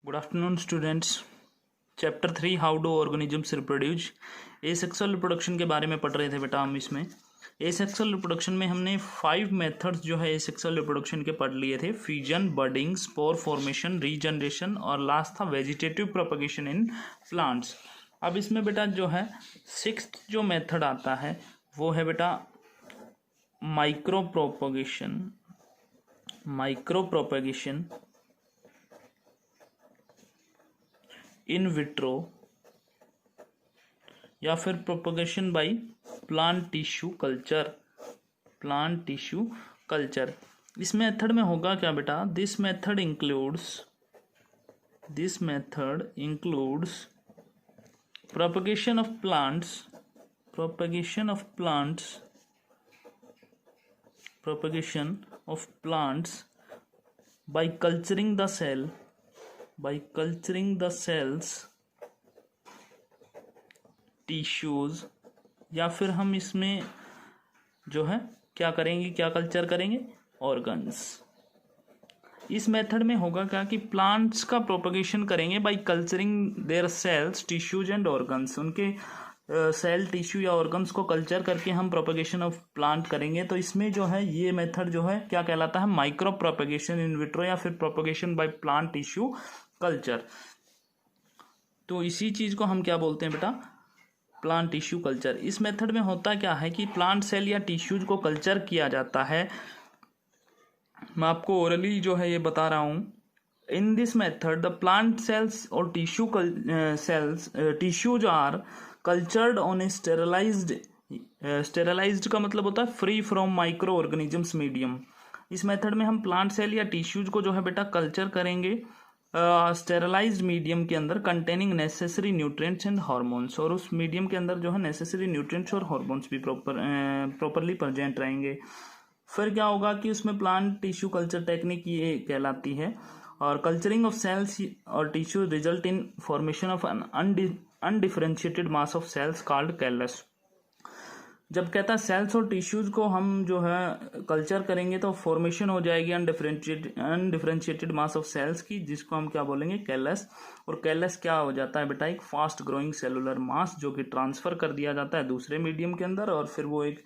Good afternoon students. Chapter 3 how do organisms reproduce. Asexual reproduction के बारे में पढ़ रहे थे बेटा हम। इसमें एसेक्सुअल रिप्रोडक्शन में हमने 5 मेथड्स जो है एसेक्सुअल रिप्रोडक्शन के पढ़ लिए थे। Fusion, budding, spore formation, regeneration और लास्ट था वेजिटेटिव प्रोपगेशन इन प्लांट्स। अब इसमें बेटा जो है 6th जो मेथड आता है वो है बेटा micro propagation. Micro propagation in vitro या फिर propagation by plant tissue culture. Plant tissue culture इस मेथड में होगा क्या बेटा? This method includes propagation of plants by culturing the cells, tissues, या फिर हम इसमें जो है क्या कल्चर करेंगे? ऑर्गन्स। इस मेथड में होगा क्या कि प्लांट्स का प्रोपगेशन करेंगे by culturing their cells, tissues and organs. उनके सेल, टिश्यू या ऑर्गन्स को कल्चर करके हम प्रोपगेशन ऑफ प्लांट करेंगे। तो इसमें जो है ये मेथड जो है क्या कहलाता है? माइक्रो प्रोपगेशन इन विट्रो या फिर propagation by plant tissue culture. तो इसी चीज को हम क्या बोलते हैं बेटा? Plant tissue culture. इस मेथड में होता क्या है कि प्लांट सेल या टिश्यूज को कल्चर किया जाता है। मैं आपको ओरली जो है ये बता रहा हूं। In this method the plant cells और tissues are cultured on a sterilized का मतलब होता है free from micro organisms medium. इस मेथड में हम प्लांट सेल या टिश्यूज को जो है बेटा कल्चर करेंगे स्टेरलाइज्ड मीडियम के अंदर containing necessary nutrients and hormones. और उस मीडियम के अंदर जो है नेसेसरी न्यूट्रिएंट्स और हार्मोन्स भी प्रॉपरली प्रेजेंट रहेंगे। फिर क्या होगा कि उसमें प्लांट टिश्यू कल्चर टेक्निक ये कहलाती है। और कल्चरिंग ऑफ सेल्स और tissue result in formation of an undifferentiated mass of cells called callus. जब कहता है सेल्स और टिश्यूज को हम जो है कल्चर करेंगे तो फॉर्मेशन हो जाएगी अनडिफरेंशिएटेड मास ऑफ सेल्स की, जिसको हम क्या बोलेंगे? कैलस। और कैलस क्या हो जाता है बेटा? एक फास्ट ग्रोइंग सेलुलर मास जो कि ट्रांसफर कर दिया जाता है दूसरे मीडियम के अंदर, और फिर वो एक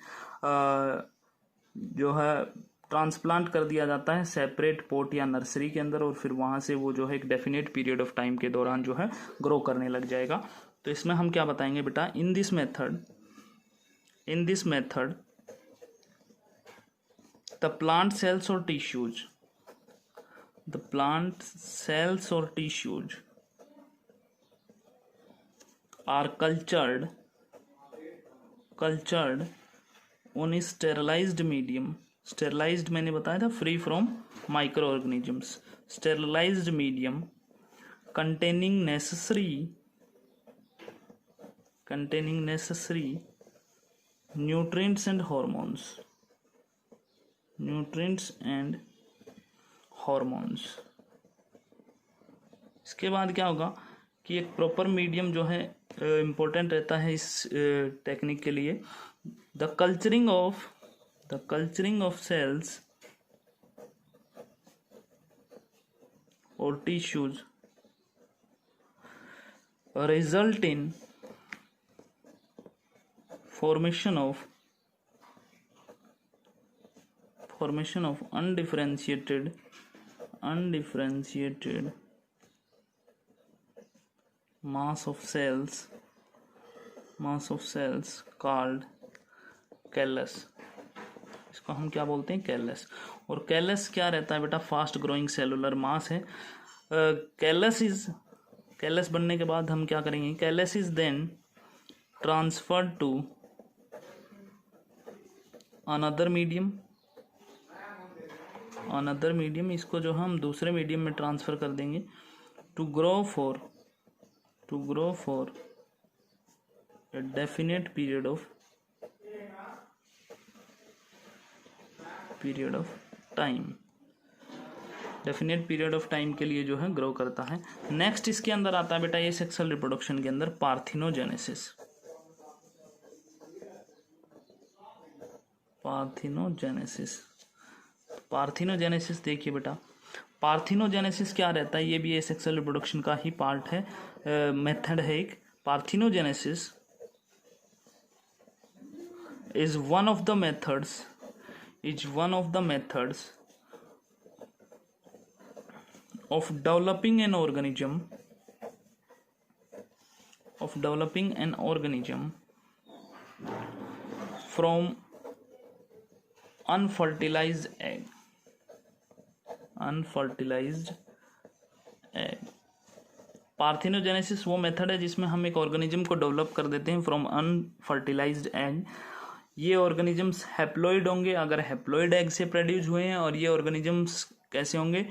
जो है ट्रांसप्लांट कर दिया जाता है सेपरेट पोट या नर्सरी के अंदर, और फिर वहां से वो जो है एक डेफिनेट पीरियड ऑफ टाइम के दौरान जो है ग्रो करने लग जाएगा। तो इसमें हम क्या बताएंगे बेटा? इन this method the plant cells or tissues are cultured on a sterilized medium. Sterilized मैंने बताया था free from microorganisms. Sterilized medium containing necessary nutrients and hormones. इसके बाद क्या होगा कि एक प्रॉपर मीडियम जो है इम्पोर्टेंट रहता है इस टेक्निक के लिए। द कल्चरिंग ऑफ सेल्स और tissues result in formation of undifferentiated mass of cells called callus। इसको हम क्या बोलते हैं? कैलस। और कैलस क्या रहता है बेटा? फास्ट ग्रोइंग सेलुलर मास है। कैलस बनने के बाद हम क्या करेंगे? Callus is then transferred to another medium. इसको जो हम दूसरे मीडियम में ट्रांसफर कर देंगे to grow for a definite period of time. Definite period of time के लिए जो है ग्रो करता है। नेक्स्ट इसके अंदर आता है बेटा ये सेक्सुअल रिप्रोडक्शन के अंदर पार्थिनोजेनेसिस। पार्थिनोजेनेसिस देखिए बेटा, पार्थिनोजेनेसिस क्या रहता है, ये भी एसेक्सुअल रिप्रोडक्शन का ही पार्ट है, मेथड है एक। Parthenogenesis is one of the methods of developing an organism from unfertilized egg। Parthenogenesis वो मेथड है जिसमें हम एक ऑर्गेनिज्म को डेवलप कर देते हैं फ्रॉम अनफर्टिलाइज्ड एग। ये ऑर्गेनिजम्स हैप्लॉइड होंगे अगर हैप्लॉइड एग से प्रोड्यूस हुए हैं, और ये ऑर्गेनिजम्स कैसे होंगे,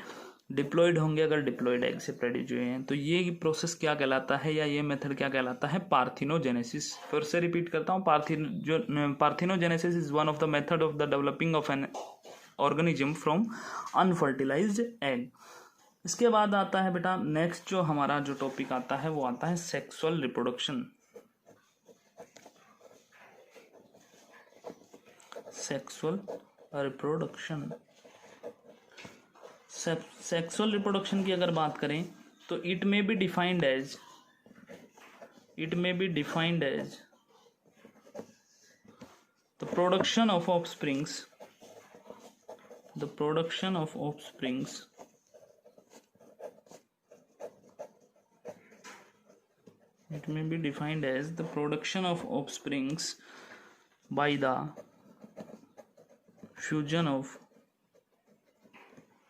डिप्लॉइड होंगे अगर डिप्लॉइड एग से प्रोड्यूस हुए हैं। तो ये प्रोसेस क्या कहलाता है, या ये मेथड क्या कहलाता है, पार्थिनोजेनेसिस। फिर से रिपीट करता हूँ, parthenogenesis is one of the method of the developing of an organism from unfertilised egg. इसके बाद आता है बेटा नेक्स्ट जो हमारा जो टॉपिक आता है वो आता है सेक्सुअल रिप्रोडक्शन। सेक्सुअल रिप्रोडक्शन की अगर बात करें तो it may be defined as the production of offsprings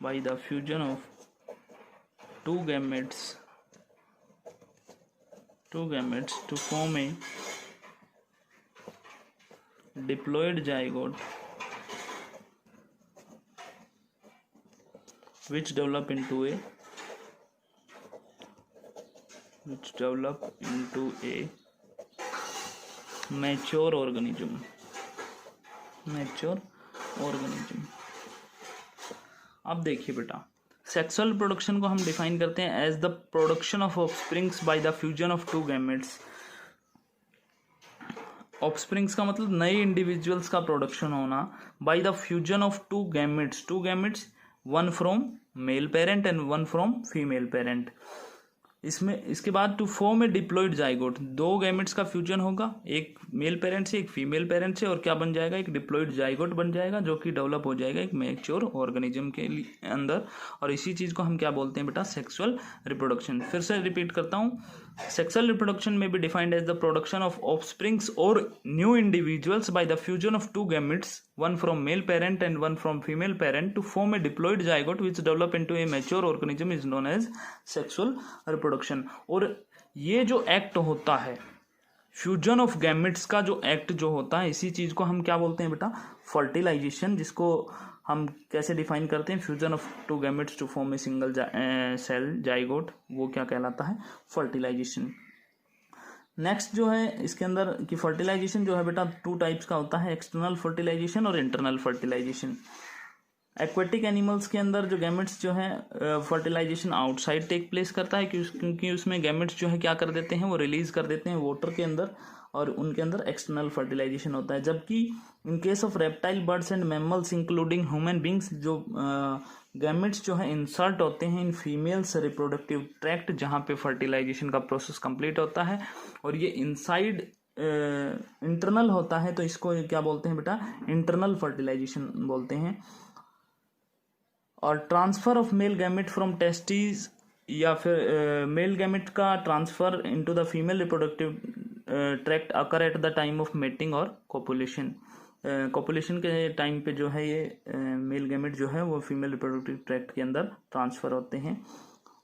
by the fusion of two gametes to form a diploid zygote which develop into a mature organism। अब देखिए बेटा, सेक्सुअल रिप्रोडक्शन को हम डिफाइन करते हैं as the production of offsprings by the fusion of two gametes. Offsprings का मतलब नए इंडिविजुअल्स का प्रोडक्शन होना by the fusion of two gametes, one from male parent and one from female parent. इसके बाद to form a diploid zygote, दो gametes का fusion होगा, एक मेल पेरेंट से एक फीमेल पेरेंट से, और क्या बन जाएगा, एक डिप्लॉइड जाइगोट बन जाएगा जो कि डेवलप हो जाएगा एक मैच्योर ऑर्गेनिज्म के अंदर। और इसी चीज को हम क्या बोलते हैं बेटा, सेक्सुअल रिप्रोडक्शन। फिर से रिपीट करता हूँ, सेक्सुअल रिप्रोडक्शन में be defined as the production of offsprings और new individuals by the fusion of two gametes, one from male parent and one from female parent to form a diploid zygote which develop into a mature organism is known as sexual reproduction। और ये जो act होता है fusion of gametes का, जो act जो होता है, इसी चीज को हम क्या बोलते हैं बेटा, फर्टिलाइजेशन, जिसको हम कैसे डिफाइन करते हैं, fusion of two gametes to form a single cell zygote, वो क्या कहलाता है, फर्टिलाइजेशन। नेक्स्ट जो है इसके अंदर कि फर्टिलाइजेशन जो है बेटा टू टाइप्स का होता है, एक्सटर्नल फर्टिलाइजेशन और इंटरनल फर्टिलाइजेशन। एक्वेटिक एनिमल्स के अंदर जो गैमेट्स जो है फर्टिलाइजेशन आउटसाइड टेक प्लेस करता है, क्योंकि उसमें गैमेट्स जो है क्या कर देते हैं, वो रिलीज कर देते हैं वाटर के अंदर, और उनके अंदर एक्सटर्नल फर्टिलाइजेशन होता है। जबकि in case of reptile, birds and mammals including human beings, जो गैमेट्स जो है इंसर्ट होते हैं इन फीमेल्स रिप्रोडक्टिव ट्रैक्ट, जहाँ पे फर्टिलाइजेशन का प्रोसेस कंप्लीट होता है, और ये इनसाइड इंटरनल होता है, तो इसको क्या बोलते हैं बेटा, इंटरनल फर्टिलाइजेशन बोलते हैं। और transfer of male gamete from testis, या फिर मेल गैमेट का transfer into the female reproductive tract occur at the time of mating और कोपुलेशन। कोपुलेशन के टाइम पे जो है ये मेल गैमेट जो है वो फीमेल रिप्रोडक्टिव ट्रैक्ट के अंदर ट्रांसफर होते हैं,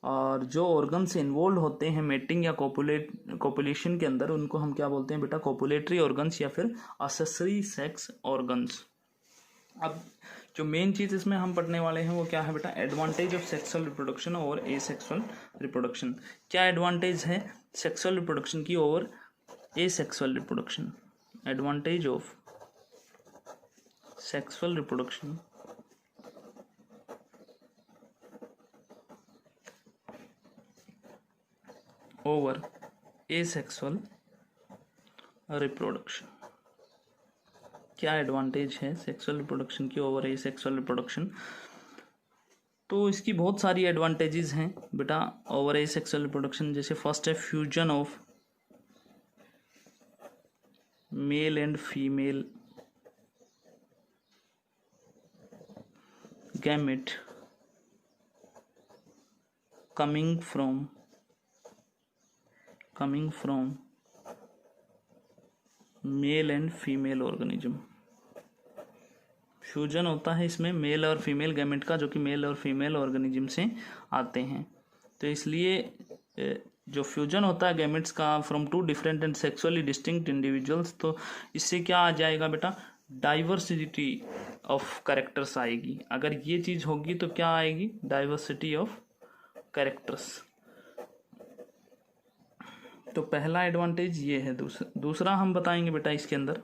और जो ऑर्गन्स इन्वॉल्व होते हैं मेटिंग या कोपुलेशन के अंदर, उनको हम क्या बोलते हैं बेटा, कोपुलेटरी ऑर्गन्स या फिर एक्सेसरी सेक्स ऑर्गन्स। अब जो मेन चीज इसमें हम पढ़ने वाले हैं वो क्या है बेटा, एडवांटेज ऑफ सेक्सुअल रिप्रोडक्शन और एसेक्सुअल रिप्रोडक्शन। क्या एडवांटेज है सेक्सुअल रिप्रोडक्शन की over asexual reproduction? Advantage of sexual reproduction over asexual reproduction. क्या एडवांटेज है सेक्सुअल रिप्रोडक्शन की ओवर एसेक्सुअल रिप्रोडक्शन? तो इसकी बहुत सारी एडवांटेजेस हैं बेटा ओवर ए सेक्सुअल रिप्रोडक्शन। जैसे फर्स्ट है fusion of male and female gamete coming from male and female organism. Fusion होता है इसमें मेल और फीमेल गैमेट का, जो कि मेल और फीमेल ऑर्गेनिज्म से आते हैं। तो इसलिए जो फ्यूजन होता है गैमेट्स का from two different and sexually distinct individuals, तो इससे क्या आ जाएगा बेटा, डाइवर्सिटी ऑफ कैरेक्टर्स आएगी। अगर ये चीज़ होगी तो क्या आएगी, डाइवर्सिटी ऑफ कैरेक्टर्स। तो पहला एडवांटेज ये है। दूसरा हम बताएंगे बेटा इसके अंदर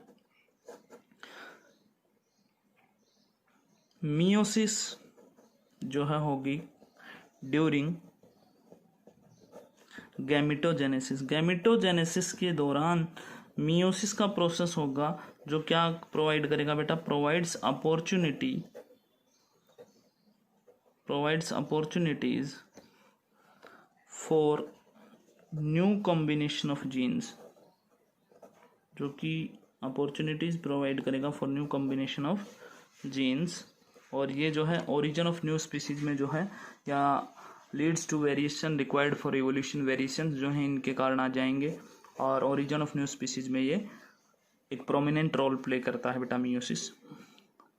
मियोसिस जो है होगी ड्यूरिंग गैमेटोजेनेसिस। गैमेटोजेनेसिस के दौरान मियोसिस का प्रोसेस होगा, जो क्या प्रोवाइड करेगा बेटा, provides opportunities for new combination of genes, जो कि अपॉर्चुनिटीज प्रोवाइड करेगा for new combination of genes. और ये जो है ओरिजिन ऑफ न्यू स्पीसीज में जो है, या leads to variation required for evolution, variation जो है इनके कारण आ जाएंगे। और ओरिजिन ऑफ न्यू स्पीसीज में ये एक प्रोमिनेंट रोल प्ले करता है बेटा मियोसिस।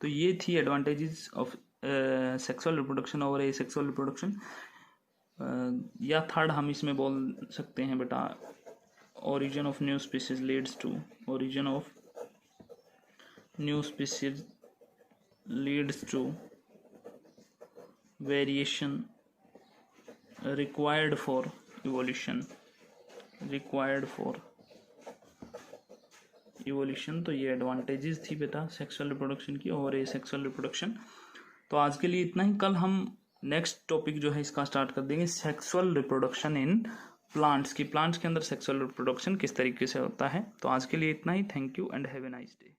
तो ये थी advantages of sexual reproduction over asexual reproduction. या थर्ड हम इसमें बोल सकते हैं बेटा, origin of new species leads to, origin of new species leads to variation required for evolution, तो ये एडवांटेजेस थी बेटा सेक्सुअल रिप्रोडक्शन की और एसेक्सुअल रिप्रोडक्शन। तो आज के लिए इतना ही। कल हम नेक्स्ट टॉपिक जो है इसका स्टार्ट कर देंगे, सेक्सुअल रिप्रोडक्शन इन प्लांट्स की। प्लांट्स के अंदर सेक्सुअल रिप्रोडक्शन किस तरीके से होता है। तो आज के लिए इतना ही। Thank you and have a nice day.